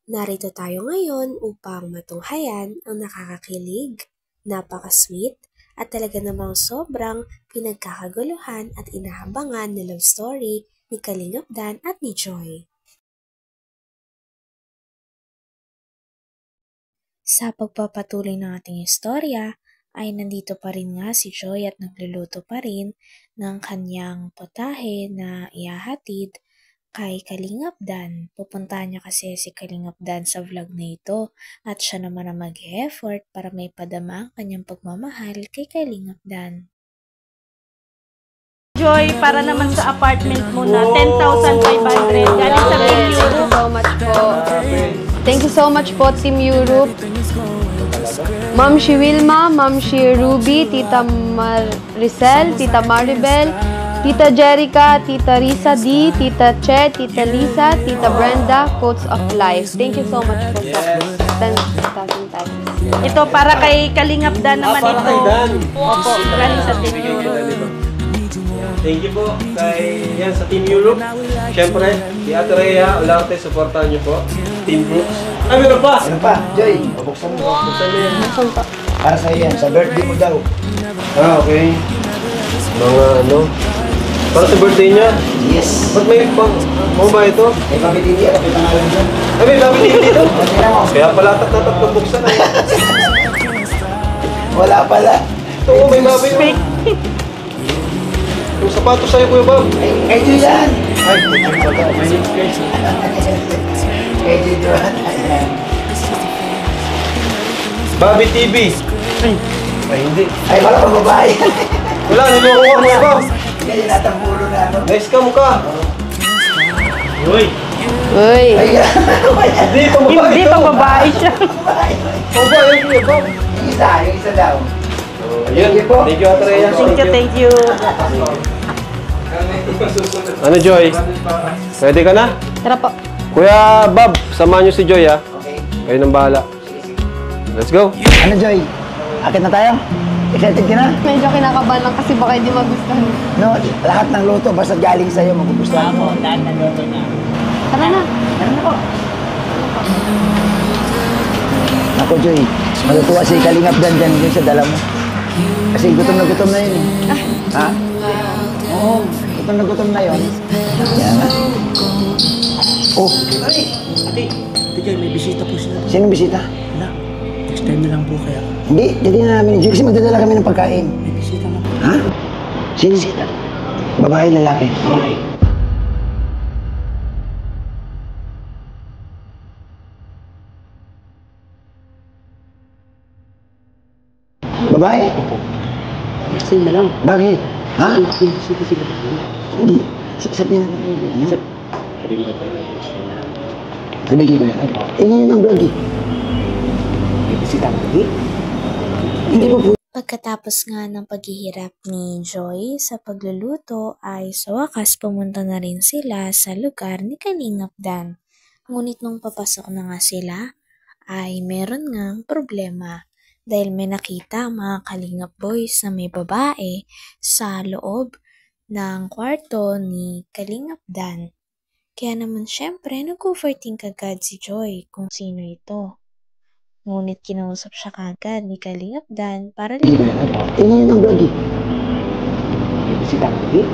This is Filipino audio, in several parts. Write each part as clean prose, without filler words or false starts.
Narito tayo ngayon upang matunghayan ang nakakakilig, napaka-sweet, at talaga namang sobrang pinagkakaguluhan at inahabangan na love story ni Kalingap Dan at ni Joy. Sa pagpapatuloy ng ating istorya, ay nandito pa rin nga si Joy at nagluluto pa rin ng kanyang potahe na ihahatid kay Kalingap Dan. Pupuntahan niya kasi si Kalingap Dan sa vlog na ito at siya naman ang mag-e-effort para may padama ang kanyang pagmamahal kay Kalingap Dan. Joy, para naman sa apartment mo na 10,500 galing sa Team Europe. So much po. Thank you so much po, Team Europe. Ma'am si Wilma, Ma'am si Ruby, Tita Maricel, Tita Maribel, Tita Jerica, Tita Risa D, Tita Che, Tita Lisa, Tita Brenda, Quotes of Life. Thank you so much po sa 10,000 times. Ito para kay Kalingap Dan naman ito. Opo, galing sa Team Europe. Thank you po yan sa Team Europe. Siyempre, si Ate Rhea, Olarte, supportahan niyo po. Team Brooks. Ah, meron pa! Meron pa, Joy, pabuksan mo. Buksan mo yan. Para sa yan, sa birthday mo daw. Ah, okay. Mga ano. Para sa birthday niya? Yes. Ba't may pang ba ito? May pamilili, ano yung pangalan dyan? Ay, may dami dito. Kaya pala tatat kong buksan ay. Wala pala. Ito, may babi mo. Yung sapatos sa'yo, Kuya Bob. Kay Joy yan. Ay, may next guys. Kay Joy yan. Bobby TV. Ay, hindi. Ay, wala pang babae. Wala, niloko ka, Kuya Bob. Ganyan natang ulo na ano. Nice ka mukha. Uy. Uy! Ay, Hindi, pang babae Hindi ito. pa babae siya. Pang babae, Kuya Bob. yung isa daw. Ayun. Thank you, Ate Rhea. Thank you. Ano, Joy? Ready ka na? Tara po. Kuya Bob, samahan niyo si Joy, ha? Okay. Kayo nang bahala. Let's go. Ano, Joy? Akit na tayo? Excited ka na? Medyo kinakabahan lang kasi baka hindi magustuhan. No, lahat ng luto basta galing sa'yo, magugustuhan mo. Tara na. Ano po? Ako, Joy, matutuwa si Kalingap Dan dyan sa dala mo. Kasi gutom na yun. Ha? Oo, gutom na yun. Yan na. Oh, Ate Joy, may bisita po sila. sino bisita? Wala. Next time na lang po kaya. Hindi, hindi na namin. Kasi magdadala kami ng pagkain. May bisita na po. Ha? Sino bisita? Babae, lalaki. Okay. Babae? Next time na lang. Bakit? Ha? Sige. Hindi. Sabihin natin. Sabihin ko yan. Tingin ang vlog eh. May bisita na lagi. Hindi po po. Pagkatapos nga ng paghihirap ni Joy sa pagluluto ay sa wakas pumunta na rin sila sa lugar ni Kalingap Dan. Ngunit nung papasok na nga sila ay meron ngang problema dahil may nakita ang mga Kalingap boys na may babae sa loob ng kwarto ni Kalingap Dan. Kaya naman syempre nag-overthink agad si Joy kung sino ito. Ngunit kinausap siya kagad ni Kalingap Dan para Tingin ang vlog eh. May bisita na lagi.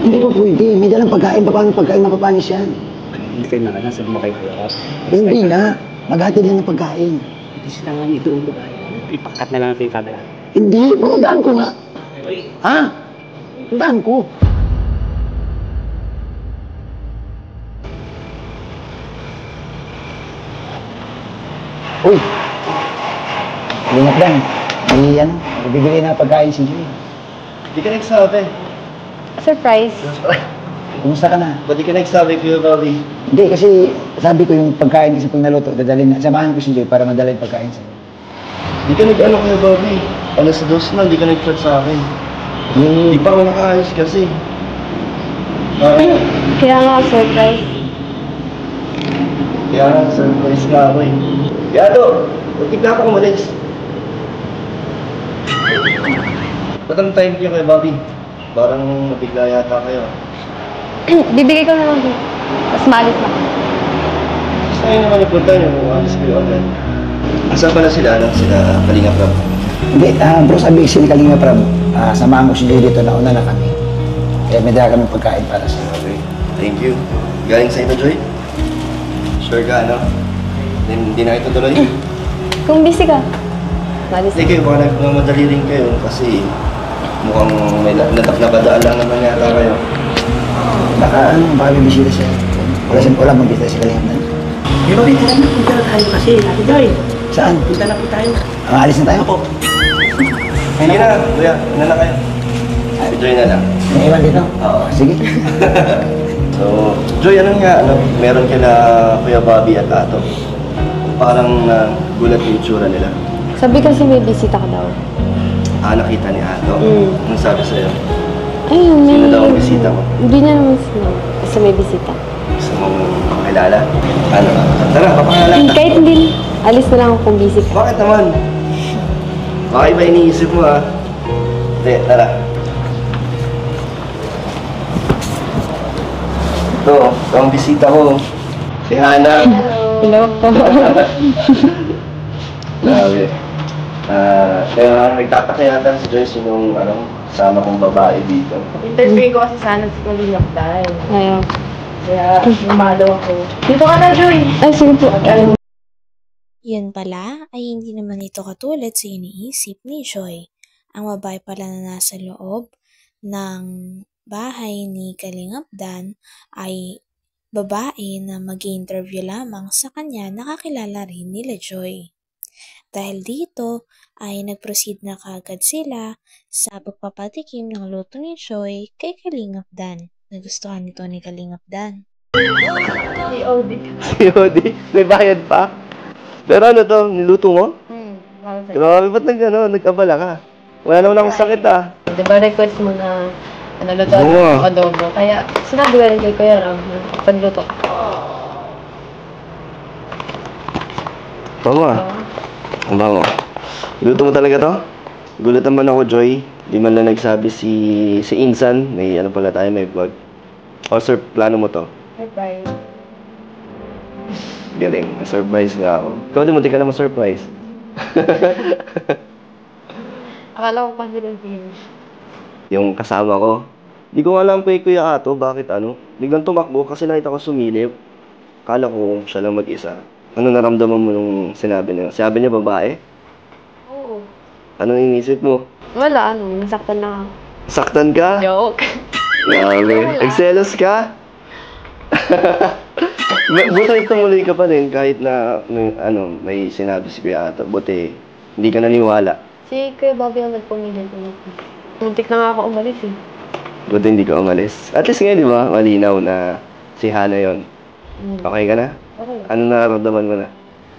Hindi po pwede. May dalang pagkain. Paano pagkain mapapanis yan? Hindi kayo nakana. Sabi mo kayo kaya. Hindi na. Maghatid lang ng pagkain. May bisita nga niyo doon. Ipakat na lang natin yung camera. Hindi. Pagandaan ko nga. Ha? Tandaan ko. Uy! Kalingap Dan. May ano, bibili na pagkain si Joy. Di ka nagsabi. Surprise. Kumusta ka na? Ba't di ka nagsabi, Kuya Bobby? Hindi, kasi sabi ko yung pagkain kasi pag naluto, dadalhin na. Samahan ko si Joy para madala yung pagkain sa'yo. Di ka nag-ano, Kuya Bobby. Alas 2 na, di ka nag-chat sa akin. Di pa ako nakaayos kasi. Kaya nga, surprise. Kaya surprise ka ako eh. Kaya to, muntik na ako umalis. Ba't ang time niyo, Kuya Bobby? Parang nabigla yata kayo. Bibigay ko na lang dito. Tapos malis na. Gusto Saan naman napunta niyo kung alis kayo agad? Asan pala sila? Sila Kalinga Prab? Hindi, bro, sabi ko sila Kalinga Prab, samahan ko si Joy dito, nauna na kami. Kaya may dala kami pagkain para sa... Okay, thank you. Galing sa ito, Joy? Sure ka, ano? Hindi na ito tuloy? Kung busy ka, malis Hindi kayo, baka nagmamadali rin kayo kasi mukhang may napadaan lang naman yata kayo. Baka may bisita siya. Wala bang bisita si Kalinga Prab? Pero dito na, punta na tayo kasi. Ate Joy, Saan? punta na po tayo. Alis na tayo? Ako. Sige na, kuya. Ina na kayo. Si Joy na lang. May iwan dito? Oo. Sige. So, Joy, ano nga, meron ka na Kuya Bobby at Ato. Parang gulat yung itsura nila. Sabi kasi may bisita ka daw. Nakita ni Ato. Anong sabi sa'yo? Ayun, may... Sino daw ang bisita mo? Hindi niya naman sino. Kasi may bisita. Gusto mong makilala? Ano? Tara, papangalan ka. Kahit hindi, alis na lang ako kung busy ka. Bakit naman? Baka iba iniisip mo, ha? Hindi, tara. Ito ang bisita ko. Si Hana. Hello po. Grabe. Kaya nagtataka yata si Joyce yung kasama kong babae dito. Interview ko kasi sana si Kalinga dahil. Ayaw. Kaya lumalaw ako. Dito ka na, Joy! Ay, sige po. Yun pala ay hindi naman ito katulad sa iniisip ni Joy. Ang babae pala na nasa loob ng bahay ni Kalingap Dan ay babae na mag-interview lamang sa kanya nakakilala rin nila Joy. Dahil dito ay nag-proceed na kaagad sila sa pagpapatikim ng luto ni Joy kay Kalingap Dan. Nagustuhan nito ni Kalingap Dan. Si Odi. Si Odi, may bayad pa. Pero ano to, niluto mo? Grabe, ba't nag-abala ka? Wala naman akong sakit, ah. Diba request mo na luto Oo. adobo? Kaya sinabi ko rin kay Kuya Ram na panluto. Bango, ah. Ang bango. Niluto mo talaga to? Gulat naman ako, Joy. Di man lang nagsabi si Insan. May ano pala tayo, may vlog. O, sir, plano mo to? Bye. Galing, surprise nga ako. Ikaw din, munti ka na ma-surprise. Akala ko kasi rin Yung kasama ko, di ko alam kay Kuya Ato, bakit biglang tumakbo kasi nakita ko sumilip. Akala ko siya lang mag-isa. Ano naramdaman mo nung sinabi niya? Sabi niya babae? Oo. Ano inisip mo? Wala, nasaktan na ako. Saktan ka? Joke. Grabe. Nagselos ka? Buti tumuloy ka pa rin kahit na may sinabi si Kuya Ato. Buti hindi ka naniwala. Si Kuya Bobby ang nagpumilit ulit. Muntik na nga ako umalis eh. Buti hindi ka umalis. At least ngayon, di ba? Malinaw na si Hana yon. Okay ka na? Okay. Ano nararamdaman mo na?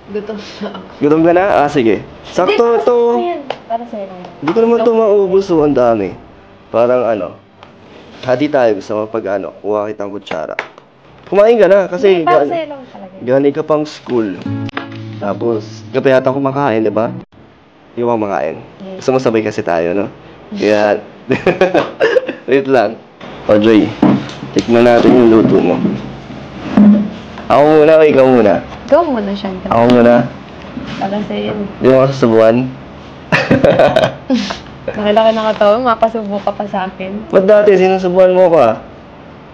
Gutom na ako. Gutom ka na? Sige. Sakto to. Ayan, para sa'yo lang. Hindi ko naman ito maubos. Ang dami. Parang hati tayo. Gusto mo pag kuha kitang kutsara. Kumain ka na kasi Para sa'yo lang talaga. galing ka pang school. Tapos, gabi yata kumakain, di ba? Hindi ko kumakain. Gusto mo sabay kasi tayo, no? Kaya, wait lang. O, Joy, tikman natin yung luto mo. Ako muna o ikaw muna? Ikaw muna, syempre. Ako muna? Para sa'yo. Di mo kasusubuan? Nakilaki na katawan, mapasubo ka pa sa akin. Ba't dati sinusubuan mo ko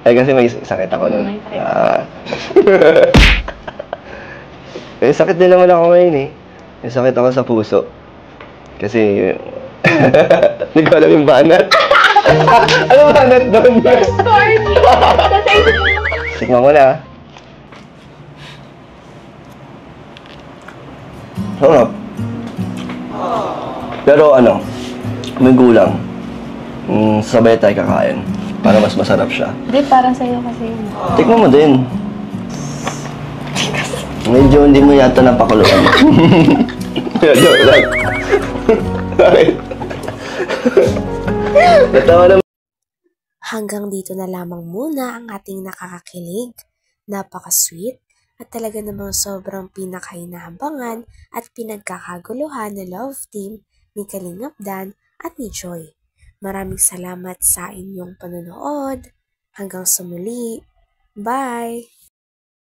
Ay, kasi may sakit ako nun. May sakit. May sakit din naman ako ngayon eh. May sakit ako sa puso. Kasi, hindi ko alam yung banat. Ano banat doon? Sorry! Tikman mo na. Sarap. Pero may gulang. Sabay tayo kakain. Para mas masarap siya. Hindi, para sa'yo kasi yun. Tikman mo din. Medyo hindi mo yata napakuluan. Joke lang. Natawa naman. Hanggang dito na lamang muna ang ating nakakakilig, napaka-sweet, at talaga namang sobrang pinakahinahambangan at pinagkakaguluhan na love team ni Kalingap Dan at ni Joy. Maraming salamat sa inyong panonood. Hanggang sa muli. Bye!